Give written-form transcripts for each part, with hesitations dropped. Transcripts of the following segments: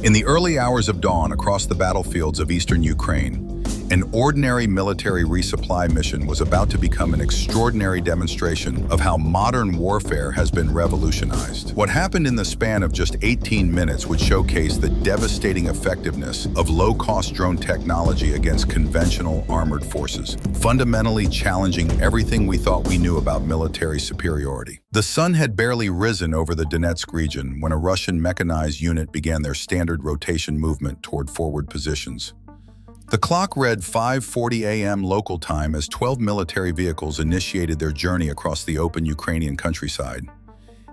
In the early hours of dawn across the battlefields of eastern Ukraine, an ordinary military resupply mission was about to become an extraordinary demonstration of how modern warfare has been revolutionized. What happened in the span of just 18 minutes would showcase the devastating effectiveness of low-cost drone technology against conventional armored forces, fundamentally challenging everything we thought we knew about military superiority. The sun had barely risen over the Donetsk region when a Russian mechanized unit began their standard rotation movement toward forward positions. The clock read 5:40 a.m. local time as 12 military vehicles initiated their journey across the open Ukrainian countryside.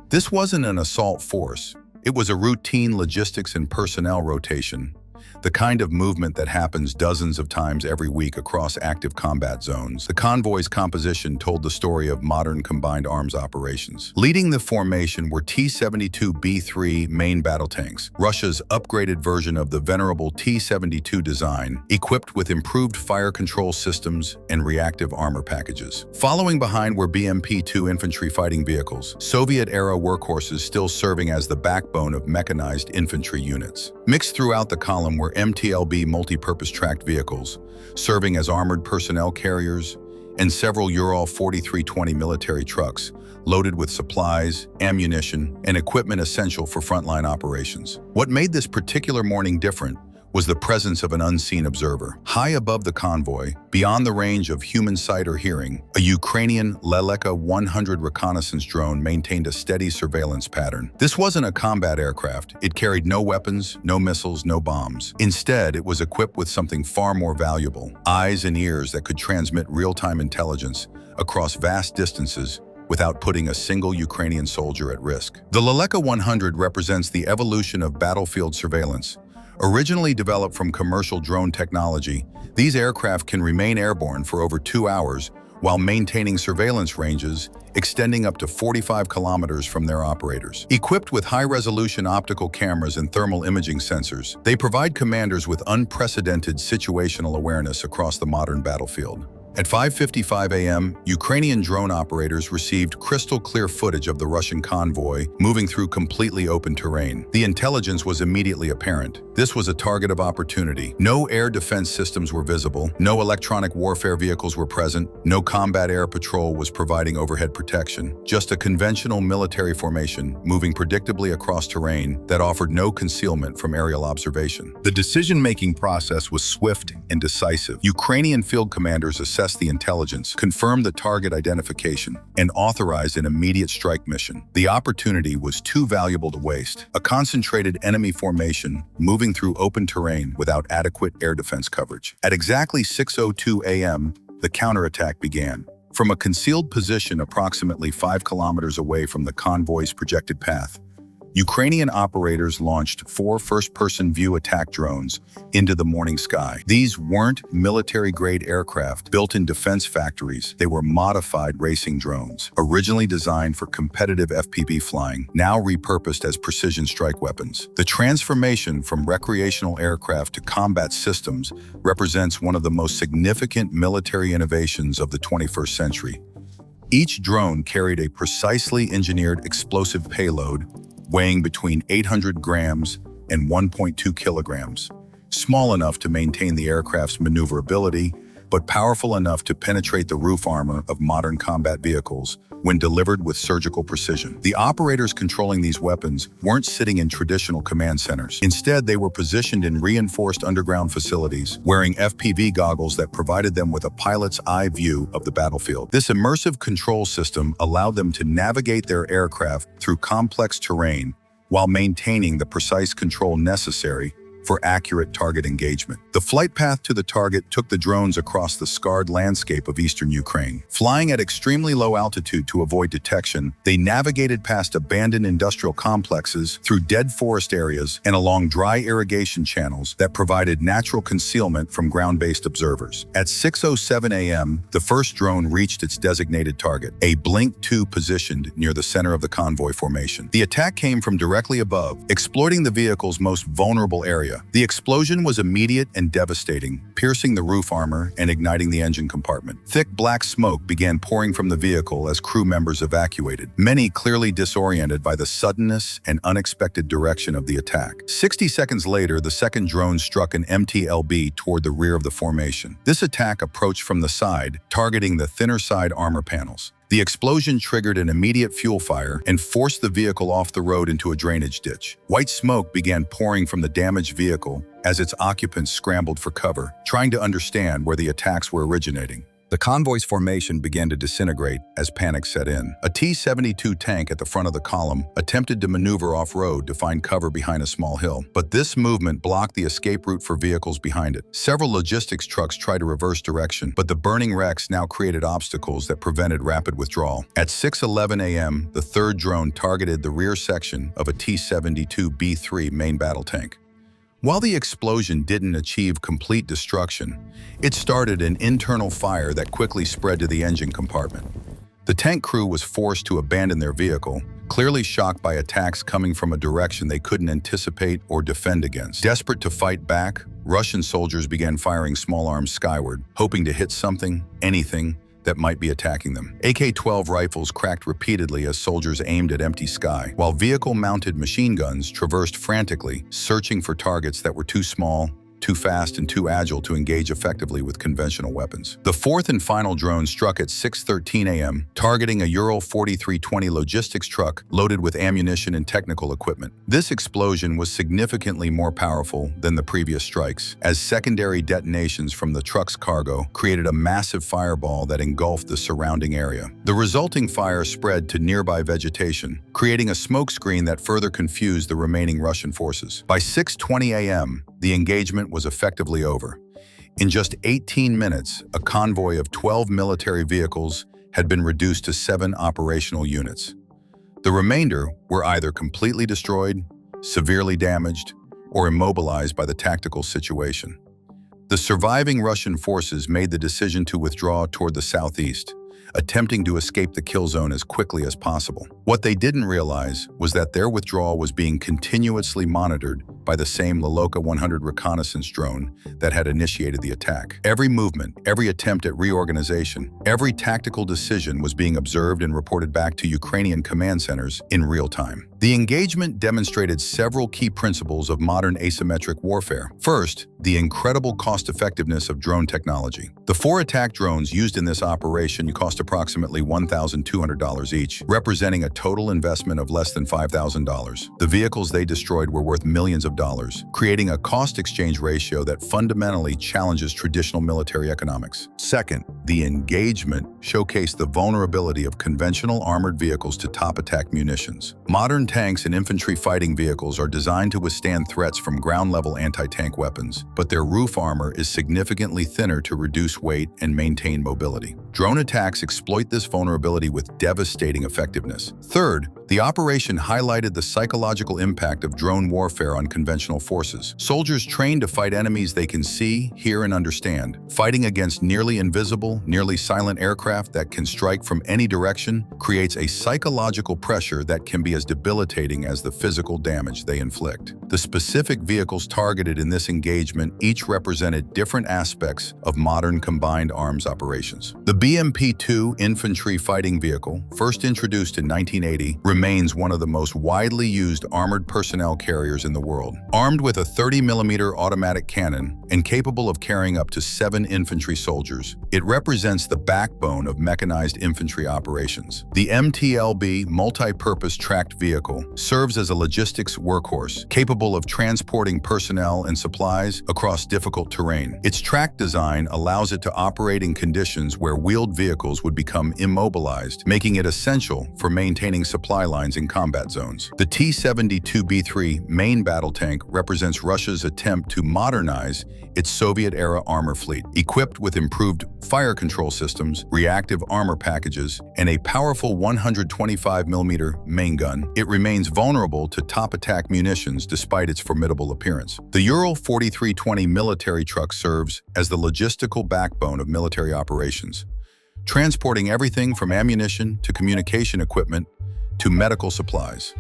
This wasn't an assault force. It was a routine logistics and personnel rotation, the kind of movement that happens dozens of times every week across active combat zones. The convoy's composition told the story of modern combined arms operations. Leading the formation were T-72B3 main battle tanks, Russia's upgraded version of the venerable T-72 design, equipped with improved fire control systems and reactive armor packages. Following behind were BMP-2 infantry fighting vehicles, Soviet-era workhorses still serving as the backbone of mechanized infantry units. Mixed throughout the column were MTLB multi-purpose tracked vehicles, serving as armored personnel carriers, and several Ural 4320 military trucks, loaded with supplies, ammunition, and equipment essential for frontline operations. What made this particular morning different was the presence of an unseen observer. High above the convoy, beyond the range of human sight or hearing, a Ukrainian Leleka 100 reconnaissance drone maintained a steady surveillance pattern. This wasn't a combat aircraft. It carried no weapons, no missiles, no bombs. Instead, it was equipped with something far more valuable: eyes and ears that could transmit real-time intelligence across vast distances without putting a single Ukrainian soldier at risk. The Leleka 100 represents the evolution of battlefield surveillance. Originally developed from commercial drone technology, these aircraft can remain airborne for over 2 hours while maintaining surveillance ranges extending up to 45 kilometers from their operators. Equipped with high-resolution optical cameras and thermal imaging sensors, they provide commanders with unprecedented situational awareness across the modern battlefield. At 5:55 a.m., Ukrainian drone operators received crystal-clear footage of the Russian convoy moving through completely open terrain. The intelligence was immediately apparent. This was a target of opportunity. No air defense systems were visible, no electronic warfare vehicles were present, no combat air patrol was providing overhead protection, just a conventional military formation moving predictably across terrain that offered no concealment from aerial observation. The decision-making process was swift and decisive. Ukrainian field commanders assessed the intelligence, confirmed the target identification, and authorized an immediate strike mission. The opportunity was too valuable to waste. A concentrated enemy formation moving through open terrain without adequate air defense coverage. At exactly 6:02 a.m., the counterattack began. From a concealed position approximately 5 kilometers away from the convoy's projected path, Ukrainian operators launched 4 first-person view attack drones into the morning sky. These weren't military-grade aircraft built in defense factories. They were modified racing drones, originally designed for competitive FPV flying, now repurposed as precision strike weapons. The transformation from recreational aircraft to combat systems represents one of the most significant military innovations of the 21st century. Each drone carried a precisely engineered explosive payload weighing between 800 grams and 1.2 kilograms, small enough to maintain the aircraft's maneuverability, but powerful enough to penetrate the roof armor of modern combat vehicles when delivered with surgical precision. The operators controlling these weapons weren't sitting in traditional command centers. Instead, they were positioned in reinforced underground facilities, wearing FPV goggles that provided them with a pilot's eye view of the battlefield. This immersive control system allowed them to navigate their aircraft through complex terrain while maintaining the precise control necessary for accurate target engagement. The flight path to the target took the drones across the scarred landscape of eastern Ukraine. Flying at extremely low altitude to avoid detection, they navigated past abandoned industrial complexes, through dead forest areas, and along dry irrigation channels that provided natural concealment from ground-based observers. At 6:07 a.m., the first drone reached its designated target, a Blink 2 positioned near the center of the convoy formation. The attack came from directly above, exploiting the vehicle's most vulnerable area, area. The explosion was immediate and devastating, piercing the roof armor and igniting the engine compartment. Thick black smoke began pouring from the vehicle as crew members evacuated, many clearly disoriented by the suddenness and unexpected direction of the attack. 60 seconds later, the second drone struck an MTLB toward the rear of the formation. This attack approached from the side, targeting the thinner side armor panels. The explosion triggered an immediate fuel fire and forced the vehicle off the road into a drainage ditch. White smoke began pouring from the damaged vehicle as its occupants scrambled for cover, trying to understand where the attacks were originating. The convoy's formation began to disintegrate as panic set in. A T-72 tank at the front of the column attempted to maneuver off-road to find cover behind a small hill, but this movement blocked the escape route for vehicles behind it. Several logistics trucks tried to reverse direction, but the burning wrecks now created obstacles that prevented rapid withdrawal. At 6:11 a.m., the third drone targeted the rear section of a T-72B3 main battle tank. While the explosion didn't achieve complete destruction, it started an internal fire that quickly spread to the engine compartment. The tank crew was forced to abandon their vehicle, clearly shocked by attacks coming from a direction they couldn't anticipate or defend against. Desperate to fight back, Russian soldiers began firing small arms skyward, hoping to hit something, anything, that might be attacking them. AK-12 rifles cracked repeatedly as soldiers aimed at empty sky, while vehicle-mounted machine guns traversed frantically, searching for targets that were too small, too fast, and too agile to engage effectively with conventional weapons. The fourth and final drone struck at 6:13 a.m., targeting a Ural 4320 logistics truck loaded with ammunition and technical equipment. This explosion was significantly more powerful than the previous strikes, as secondary detonations from the truck's cargo created a massive fireball that engulfed the surrounding area. The resulting fire spread to nearby vegetation, creating a smokescreen that further confused the remaining Russian forces. By 6:20 a.m., the engagement was effectively over. In just 18 minutes, a convoy of 12 military vehicles had been reduced to 7 operational units. The remainder were either completely destroyed, severely damaged, or immobilized by the tactical situation. The surviving Russian forces made the decision to withdraw toward the southeast, attempting to escape the kill zone as quickly as possible. What they didn't realize was that their withdrawal was being continuously monitored by the same Laloka 100 reconnaissance drone that had initiated the attack. Every movement, every attempt at reorganization, every tactical decision was being observed and reported back to Ukrainian command centers in real time. The engagement demonstrated several key principles of modern asymmetric warfare. First, the incredible cost-effectiveness of drone technology. The 4 attack drones used in this operation cost approximately $1,200 each, representing a total investment of less than $5,000. The vehicles they destroyed were worth millions of dollars, creating a cost-exchange ratio that fundamentally challenges traditional military economics. Second, the engagement showcased the vulnerability of conventional armored vehicles to top-attack munitions. Modern tanks and infantry fighting vehicles are designed to withstand threats from ground-level anti-tank weapons, but their roof armor is significantly thinner to reduce weight and maintain mobility. Drone attacks exploit this vulnerability with devastating effectiveness. Third, the operation highlighted the psychological impact of drone warfare on conventional forces. Soldiers trained to fight enemies they can see, hear, and understand. Fighting against nearly invisible, nearly silent aircraft that can strike from any direction creates a psychological pressure that can be as debilitating as the physical damage they inflict. The specific vehicles targeted in this engagement each represented different aspects of modern combined arms operations. The BMP-2 infantry fighting vehicle, first introduced in 1980, remains one of the most widely used armored personnel carriers in the world. Armed with a 30mm automatic cannon and capable of carrying up to 7 infantry soldiers, it represents the backbone of mechanized infantry operations. The MTLB multi-purpose tracked vehicle serves as a logistics workhorse, capable of transporting personnel and supplies across difficult terrain. Its track design allows it to operate in conditions where wheeled vehicles would become immobilized, making it essential for maintaining supply lines in combat zones. The T-72B3 main battle tank represents Russia's attempt to modernize its Soviet-era armor fleet. Equipped with improved fire control systems, reactive armor packages, and a powerful 125mm main gun, it remains vulnerable to top-attack munitions despite its formidable appearance. The Ural 4320 military truck serves as the logistical backbone of military operations, transporting everything from ammunition to communication equipment to medical supplies.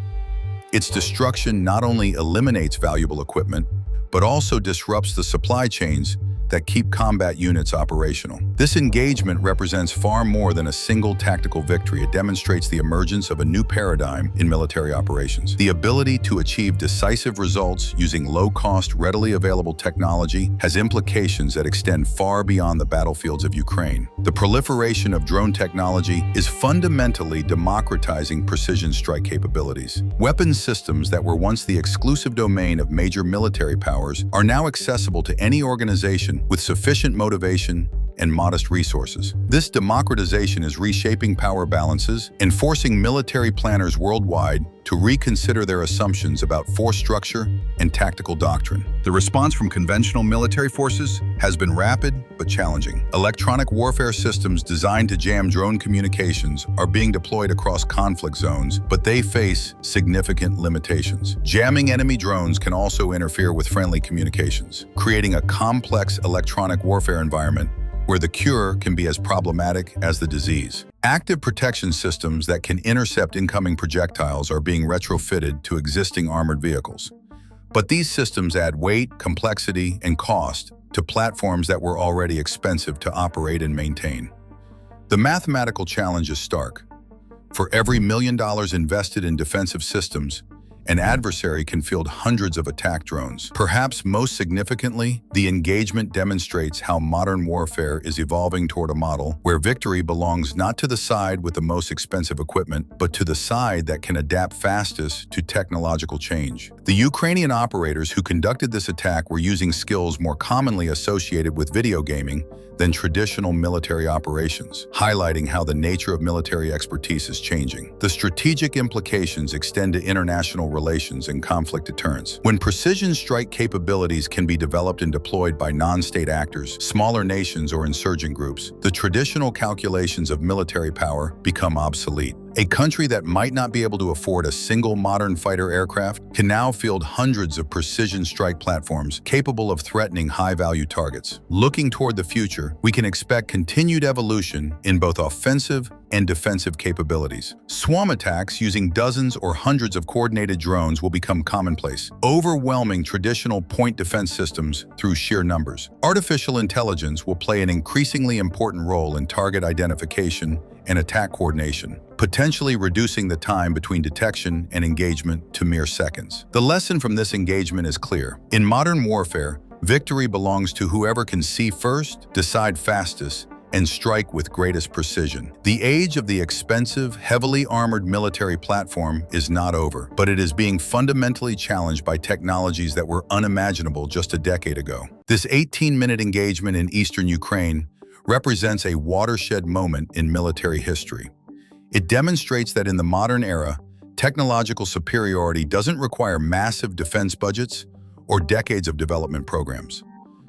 Its destruction not only eliminates valuable equipment, but also disrupts the supply chains that keep combat units operational. This engagement represents far more than a single tactical victory. It demonstrates the emergence of a new paradigm in military operations. The ability to achieve decisive results using low-cost, readily available technology has implications that extend far beyond the battlefields of Ukraine. The proliferation of drone technology is fundamentally democratizing precision strike capabilities. Weapons systems that were once the exclusive domain of major military powers are now accessible to any organization with sufficient motivation and modest resources. This democratization is reshaping power balances and forcing military planners worldwide to reconsider their assumptions about force structure and tactical doctrine. The response from conventional military forces has been rapid but challenging. Electronic warfare systems designed to jam drone communications are being deployed across conflict zones, but they face significant limitations. Jamming enemy drones can also interfere with friendly communications, creating a complex electronic warfare environment where the cure can be as problematic as the disease. Active protection systems that can intercept incoming projectiles are being retrofitted to existing armored vehicles. But these systems add weight, complexity, and cost to platforms that were already expensive to operate and maintain. The mathematical challenge is stark. For every $1 million invested in defensive systems, an adversary can field hundreds of attack drones. Perhaps most significantly, the engagement demonstrates how modern warfare is evolving toward a model where victory belongs not to the side with the most expensive equipment, but to the side that can adapt fastest to technological change. The Ukrainian operators who conducted this attack were using skills more commonly associated with video gaming than traditional military operations, highlighting how the nature of military expertise is changing. The strategic implications extend to international relations and conflict deterrence. When precision strike capabilities can be developed and deployed by non-state actors, smaller nations, or insurgent groups, the traditional calculations of military power become obsolete. A country that might not be able to afford a single modern fighter aircraft can now field hundreds of precision strike platforms capable of threatening high-value targets. Looking toward the future, we can expect continued evolution in both offensive and defensive capabilities. Swarm attacks using dozens or hundreds of coordinated drones will become commonplace, overwhelming traditional point defense systems through sheer numbers. Artificial intelligence will play an increasingly important role in target identification and attack coordination, potentially reducing the time between detection and engagement to mere seconds. The lesson from this engagement is clear. In modern warfare, victory belongs to whoever can see first, decide fastest, and strike with greatest precision. The age of the expensive, heavily armored military platform is not over, but it is being fundamentally challenged by technologies that were unimaginable just a decade ago. This 18-minute engagement in eastern Ukraine represents a watershed moment in military history. It demonstrates that in the modern era, technological superiority doesn't require massive defense budgets or decades of development programs.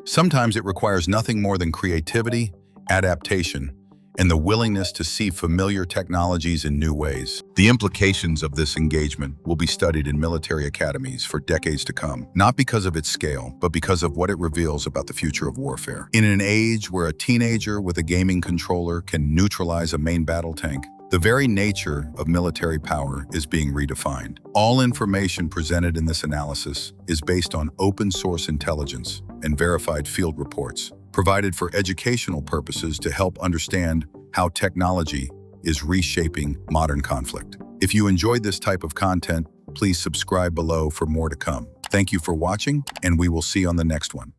Sometimes it requires nothing more than creativity, adaptation, and the willingness to see familiar technologies in new ways. The implications of this engagement will be studied in military academies for decades to come, not because of its scale, but because of what it reveals about the future of warfare. In an age where a teenager with a gaming controller can neutralize a main battle tank, the very nature of military power is being redefined. All information presented in this analysis is based on open-source intelligence and verified field reports, provided for educational purposes to help understand how technology is reshaping modern conflict. If you enjoyed this type of content, please subscribe below for more to come. Thank you for watching, and we will see you on the next one.